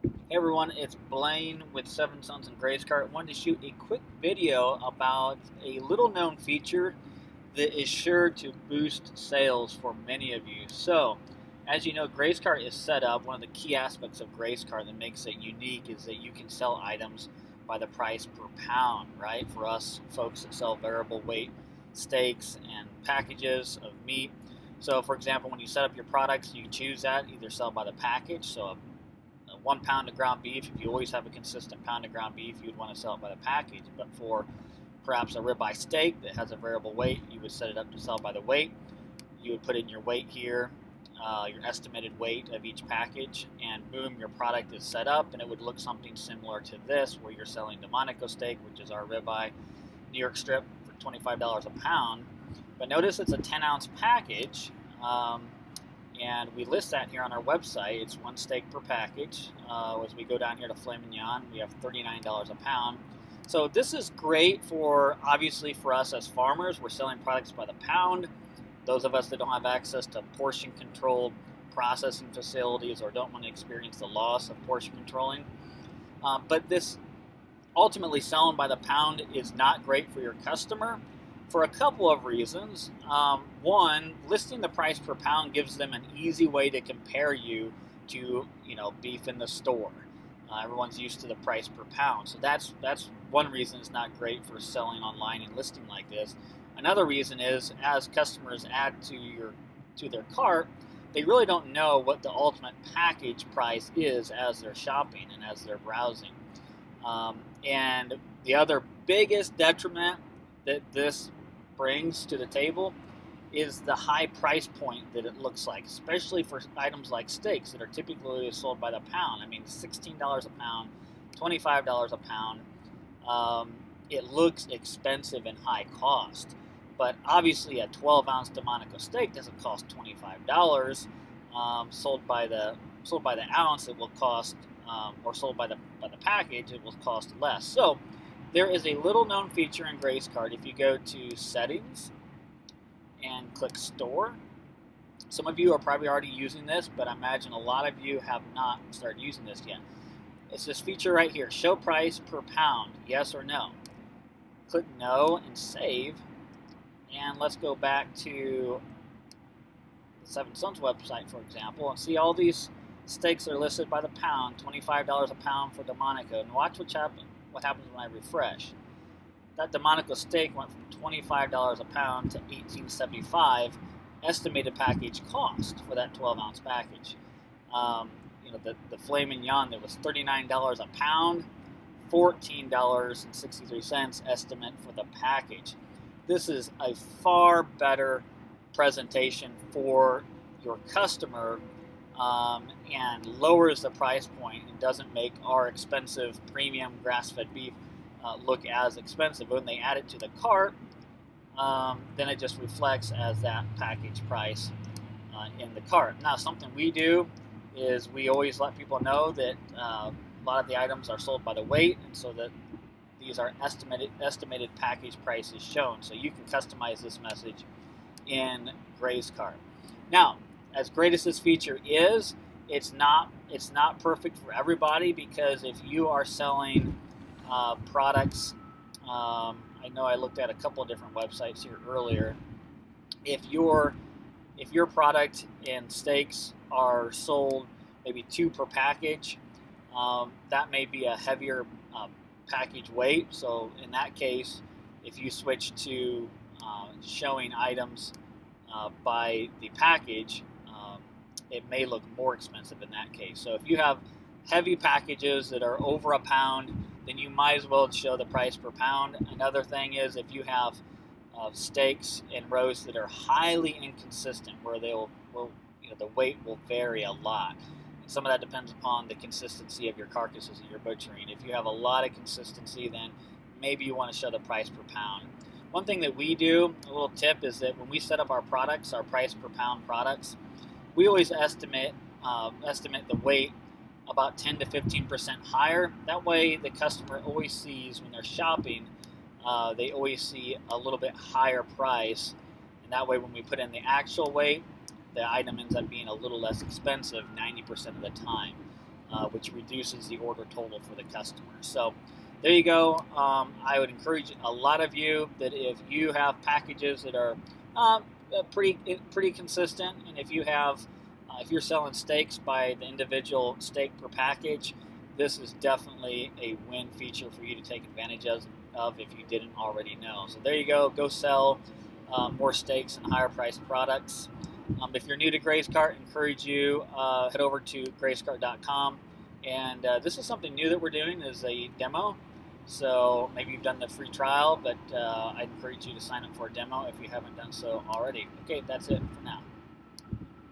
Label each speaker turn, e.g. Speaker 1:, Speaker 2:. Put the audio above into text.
Speaker 1: Hey everyone, it's Blaine with Seven Sons and Grace Cart. Wanted to shoot a quick video about a little known feature that is sure to boost sales for many of you. So, as you know, Grace Cart is set up. One of the key aspects of Grace Cart that makes it unique is that you can sell items by the price per pound, right? For us folks that sell variable weight steaks and packages of meat. So, for example, when you set up your products, you can choose that either sell by the package, so a 1 pound of ground beef. If you always have a consistent pound of ground beef, you would want to sell it by the package. But for perhaps a ribeye steak that has a variable weight, you would set it up to sell by the weight. You would put in your weight here, your estimated weight of each package, and boom, your product is set up, and it would look something similar to this, where you're selling Delmonico steak, which is our ribeye New York strip, for $25 a pound. But notice it's a 10-ounce package. And we list that here on our website. It's one steak per package. As we go down here to filet mignon, we have $39 a pound. So this is great for, obviously, for us as farmers. We're selling products by the pound. Those of us that don't have access to portion controlled processing facilities or don't want to experience the loss of portion controlling. But this ultimately selling by the pound is not great for your customer for a couple of reasons. One, listing the price per pound gives them an easy way to compare you to, beef in the store. Everyone's used to the price per pound, so that's one reason it's not great for selling online and listing like this. Another reason is as customers add to their cart, they really don't know what the ultimate package price is as they're shopping and as they're browsing. And the other biggest detriment that this brings to the table is the high price point that it looks like, especially for items like steaks that are typically sold by the pound. I mean, $16 a pound, $25 a pound. It looks expensive and high cost, but obviously a 12-ounce Delmonico steak doesn't cost $25. Sold by the ounce, it will cost, or sold by the package, it will cost less. So there is a little known feature in Grace Cart. If you go to settings and click store, some of you are probably already using this, but I imagine a lot of you have not started using this yet. It's this feature right here, show price per pound, yes or no. Click no and save, and let's go back to the Seven Sons website, for example, and see all these steaks are listed by the pound, $25 a pound for Delmonico, and watch what happens when I refresh. That Delmonico steak went from $25 a pound to $18.75 estimated package cost for that 12-ounce package. The filet mignon that was $39 a pound, $14.63 estimate for the package. This is a far better presentation for your customer, and lowers the price point and doesn't make our expensive premium grass-fed beef look as expensive. When they add it to the cart, then it just reflects as that package price in the cart. Now, something we do is we always let people know that a lot of the items are sold by the weight, and so that these are estimated package prices shown. So you can customize this message in Grace Cart. Now, as great as this feature is, it's not perfect for everybody, because if you are selling products, I know I looked at a couple of different websites here earlier. If your product and steaks are sold maybe 2 per package, that may be a heavier package weight. So in that case, if you switch to showing items by the package, it may look more expensive in that case. So if you have heavy packages that are over a pound, then you might as well show the price per pound. Another thing is if you have steaks and roasts that are highly inconsistent, where the weight will vary a lot. And some of that depends upon the consistency of your carcasses that you're butchering. If you have a lot of consistency, then maybe you want to show the price per pound. One thing that we do, a little tip, is that when we set up our products, our price per pound products, we always estimate the weight about 10 to 15% higher. That way the customer always sees, when they're shopping, they always see a little bit higher price. And that way when we put in the actual weight, the item ends up being a little less expensive 90% of the time. which reduces the order total for the customer. So there you go. I would encourage a lot of you that if you have packages that are pretty consistent, and if you have if you're selling steaks by the individual steak per package, this is definitely a win feature for you to take advantage of if you didn't already know. So there you go. Go sell more steaks and higher priced products. If you're new to GrazeCart, I encourage you head over to grazecart.com. And this is something new that we're doing, is a demo. So maybe you've done the free trial, but I'd encourage you to sign up for a demo if you haven't done so already. Okay, that's it for now.